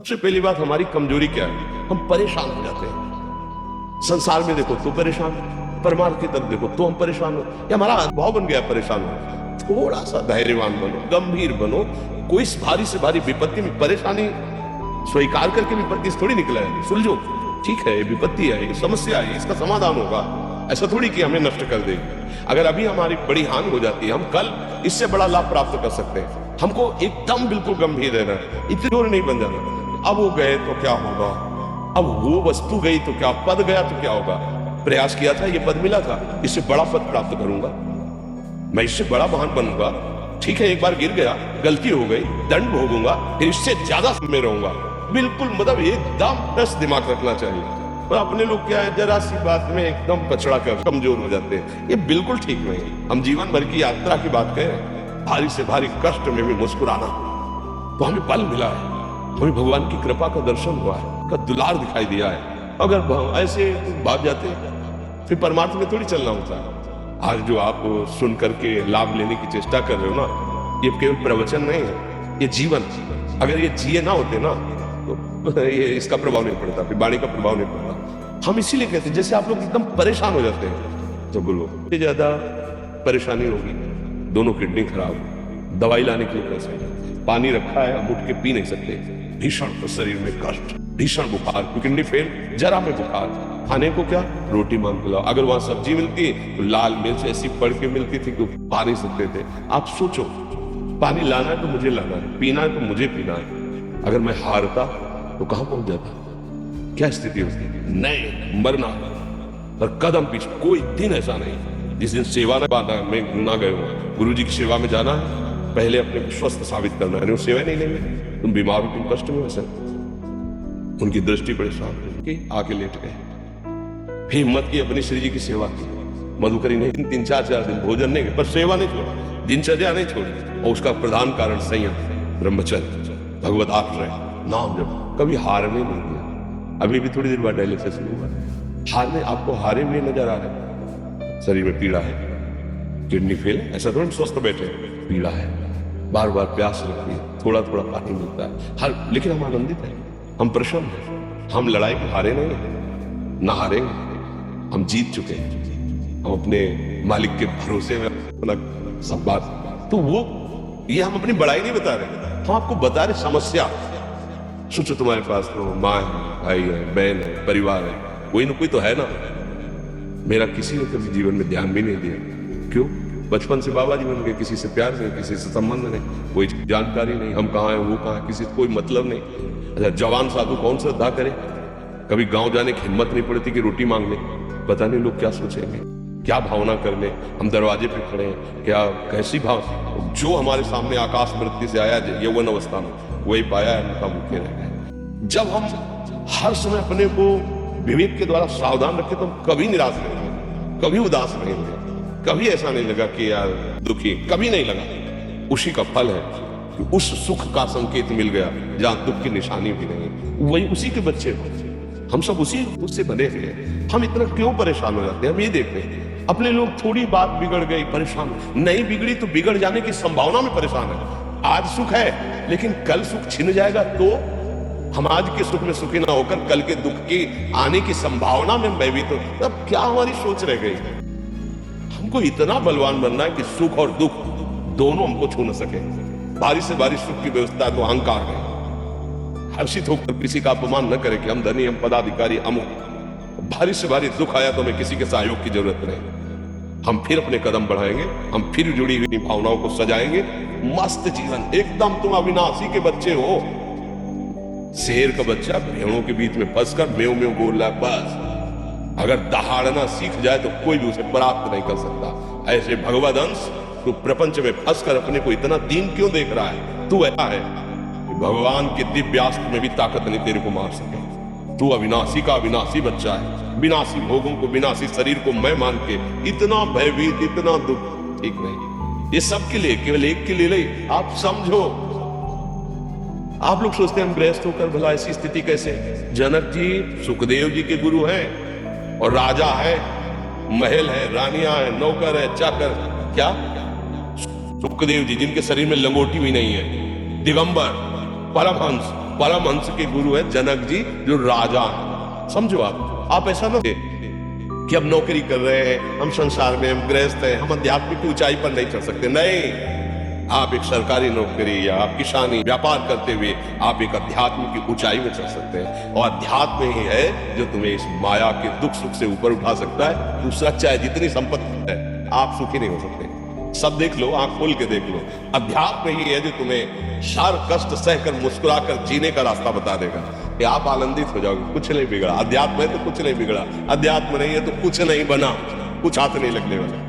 सबसे पहली बात, हमारी कमजोरी क्या है? हम परेशान हो जाते हैं। संसार में देखो तो परेशान, परमार्थ की तरफ देखो तो हम परेशान हो, या हमारा भाव बन गया परेशान हो। थोड़ा सा धैर्यवान बनो, गंभीर बनो। कोई भारी से भारी विपत्ति में परेशानी स्वीकार करके विपत्ति से थोड़ी निकला है। सुलझो, ठीक है, विपत्ति है, समस्या है, इसका समाधान होगा। ऐसा थोड़ी कि हमें नष्ट कर देगी। अगर अभी हमारी बड़ी हानि हो जाती है, हम कल इससे बड़ा लाभ प्राप्त कर सकते हैं। हमको एकदम बिल्कुल गंभीर रहना है, इतने जोर नहीं बन जाना। अब वो गए तो क्या होगा, अब वो वस्तु गई तो क्या, पद गया तो क्या होगा। प्रयास किया था, ये पद मिला था, इससे बड़ा पद प्राप्त करूंगा, मैं इससे बड़ा महान बनूंगा। ठीक है, एक बार गिर गया, गलती हो गई, दंड भोगूंगा, फिर इससे ज्यादा में रहूंगा। बिल्कुल मतलब एकदम दस दिमाग रखना चाहिए। और अपने लोग क्या है, जरा सी बात में एकदम पछड़ा कर कमजोर हो जाते हैं। ये बिल्कुल ठीक नहीं। हम जीवन भर की यात्रा की बात करें, भारी से भारी कष्ट में भी मुस्कुराना, तो हमें बल मिला है, हमें भगवान की कृपा का दर्शन हुआ है, का दुलार दिखाई दिया है। अगर ऐसे भाग जाते फिर परमार्थ में थोड़ी चलना होता है। आज जो आप सुन करके लाभ लेने की चेष्टा कर रहे हो ना, ये केवल प्रवचन नहीं है, ये जीवन। अगर ये जिए ना होते ना तो ये इसका प्रभाव नहीं पड़ता, फिर वाणी का प्रभाव नहीं पड़ता। हम इसीलिए कहते हैं, जैसे आप लोग एकदम परेशान हो जाते हैं तो बोलो ज्यादा परेशानी होगी, दोनों किडनी खराब, दवाई लाने के लिए पैसे, पानी रखा है हम उठ के पी नहीं सकते, भीषण शरीर में कष्ट, भीषण बुखार, किडनी फेल, जरा में बुखार, खाने को क्या, रोटी मांग के लाओ। अगर वहां सब्जी मिलती तो लाल मिर्च ऐसी पड़ के मिलती थी कि पा नहीं सकते थे। आप सोचो, पानी लाना है तो मुझे लाना है, पीना है तो मुझे पीना है। अगर मैं हारता तो कहां पहुंच जाता, क्या स्थिति होती? नहीं, मरना और कदम पीछे। कोई दिन ऐसा नहीं जिस दिन सेवा में ना गए हो। गुरु जी की सेवा में जाना है, पहले अपने को स्वस्थ साबित करना है। सेवा नहीं लेंगे, तुम बीमार हो, तुम कष्ट में वैसे। उनकी दृष्टि बड़े साफ की, आके लेट गए, फिर हिम्मत की, अपनी श्री जी की सेवा की। मधुकरी नहीं, 3-4 दिन भोजन नहीं, पर सेवा नहीं छोड़ी, दिनचर्या नहीं छोड़ी। और उसका प्रधान कारण संयम, ब्रह्मचर्य, भगवत आश्रय, नाम जप, कभी हार में नहीं दिया। अभी भी थोड़ी देर बाद डायलिसिस शुरू हुआ, हार में आपको हारे में नजर आ रहे। शरीर में पीड़ा है, किडनी फेल, ऐसा थोड़ा स्वस्थ बैठे, पीड़ा है, बार बार प्यास लगती है, थोड़ा थोड़ा पानी मिलता है हर, लेकिन हम आनंदित हैं, हम प्रसन्न हैं। हम लड़ाई में हारे नहीं हैं, ना हारेंगे, हम जीत चुके हैं। हम अपने मालिक के भरोसे में अपना सब बात, तो वो ये हम अपनी बड़ाई नहीं बता रहे, हम आपको बता रहे समस्या। सोचो तुम्हारे पास तो माँ है, भाई है, बहन है, परिवार है, कोई ना कोई तो है ना। मेरा किसी ने कभी जीवन में ध्यान भी नहीं दिया। क्यों? बचपन से बाबा जी बन गए, किसी से प्यार नहीं, किसी से संबंध नहीं, कोई जानकारी नहीं, हम कहाँ हैं, वो कहाँ है, किसी से कोई मतलब नहीं। अच्छा, जवान साधु कौन श्रद्धा करे? कभी गांव जाने की हिम्मत नहीं पड़ती कि रोटी मांग ले। पता नहीं लोग क्या सोचेंगे, क्या भावना कर ले। हम दरवाजे पे खड़े हैं, क्या कैसी भाव, जो हमारे सामने आकाश वृत्ति से आया यौवन अवस्था में, वही पाया है, उनका मुख्य रह गए। जब हम हर समय अपने को विवेक के द्वारा सावधान रखे तो हम कभी निराश नहीं हुए, कभी उदास नहीं हुए, कभी ऐसा नहीं लगा कि यार दुखी, कभी नहीं लगा। उसी का फल है कि उस सुख का संकेत मिल गया जहां दुख की निशानी भी नहीं। वही उसी के बच्चे हो, हम सब उसी उससे बने हुए। हम इतना क्यों परेशान हो जाते हैं? हम ये देखते हैं अपने लोग, थोड़ी बात बिगड़ गई परेशान, नहीं बिगड़ी तो बिगड़ जाने की संभावना में परेशान है। आज सुख है लेकिन कल सुख छिन जाएगा, तो हम आज के सुख में सुखी ना होकर कल के दुख की आने की संभावना में भयभीत हो, तब क्या हमारी सोच रह गई? हमको इतना बलवान बनना है कि सुख और दुख दोनों हमको छू न सके। बारिश से बारिश सुख की व्यवस्था तो अहंकार है। हर्षित होकर किसी का अपमान न करे कि हम धनी, हम पदाधिकारी, अमुक। भारी से भारी दुख आया तो हमें किसी के सहयोग की जरूरत नहीं। हम फिर अपने कदम बढ़ाएंगे, हम फिर जुड़ी हुई भावनाओं को सजाएंगे। मस्त जीवन, एकदम तुम अविनाशी के बच्चे हो। शेर का बच्चा भेड़ों के बीच में फंसकर म्यों म्यों बोल रहा है, बस अगर दहाड़ना सीख जाए तो कोई भी उसे प्राप्त नहीं कर सकता। ऐसे भगवद अंश, तू प्रपंच में फंसकर अपने को इतना दीन क्यों देख रहा है? तू ऐसा है कि भगवान के दिव्यास्त्र में भी ताकत नहीं तेरे को मार सके। तू अविनाशी का अविनाशी बच्चा है। विनाशी भोगों को, विनाशी शरीर को मैं मान के इतना भयभीत, इतना दुख, ठीक नहीं। ये सबके लिए, केवल एक के लिए नहीं। आप समझो, आप लोग सोचते हैं हम गृहस्थ होकर भला ऐसी स्थिति कैसे? जनक जी सुखदेव जी के गुरु हैं और राजा है, महल है, रानियां है, नौकर है, चाकर। क्या सुखदेव जी जिनके शरीर में लंगोटी भी नहीं है, दिगंबर, परमहंस, परमहंस के गुरु है जनक जी, जो राजा हैं। समझो आप ऐसा ना कि हम नौकरी कर रहे हैं, हम संसार में, हम गृहस्थ हैं, हम आध्यात्मिक ऊंचाई पर नहीं चढ़ सकते। नहीं, आप एक सरकारी नौकरी या आप किसानी व्यापार करते हुए आप एक अध्यात्म की ऊंचाई में चढ़ सकते हैं। और अध्यात्म ही है जो तुम्हें इस माया के दुख सुख से ऊपर उठा सकता है। दूसरा, चाहे जितनी संपत्ति है, आप सुखी नहीं हो सकते। सब देख लो, आंख खोल के देख लो, अध्यात्म ही है जो तुम्हें सार कष्ट सहकर मुस्कुराकर जीने का रास्ता बता देगा कि आप आनंदित हो जाओगे। कुछ नहीं बिगड़ा, अध्यात्म है तो कुछ नहीं बिगड़ा, अध्यात्म नहीं है तो कुछ नहीं बना, कुछ हाथ नहीं लगने वाला।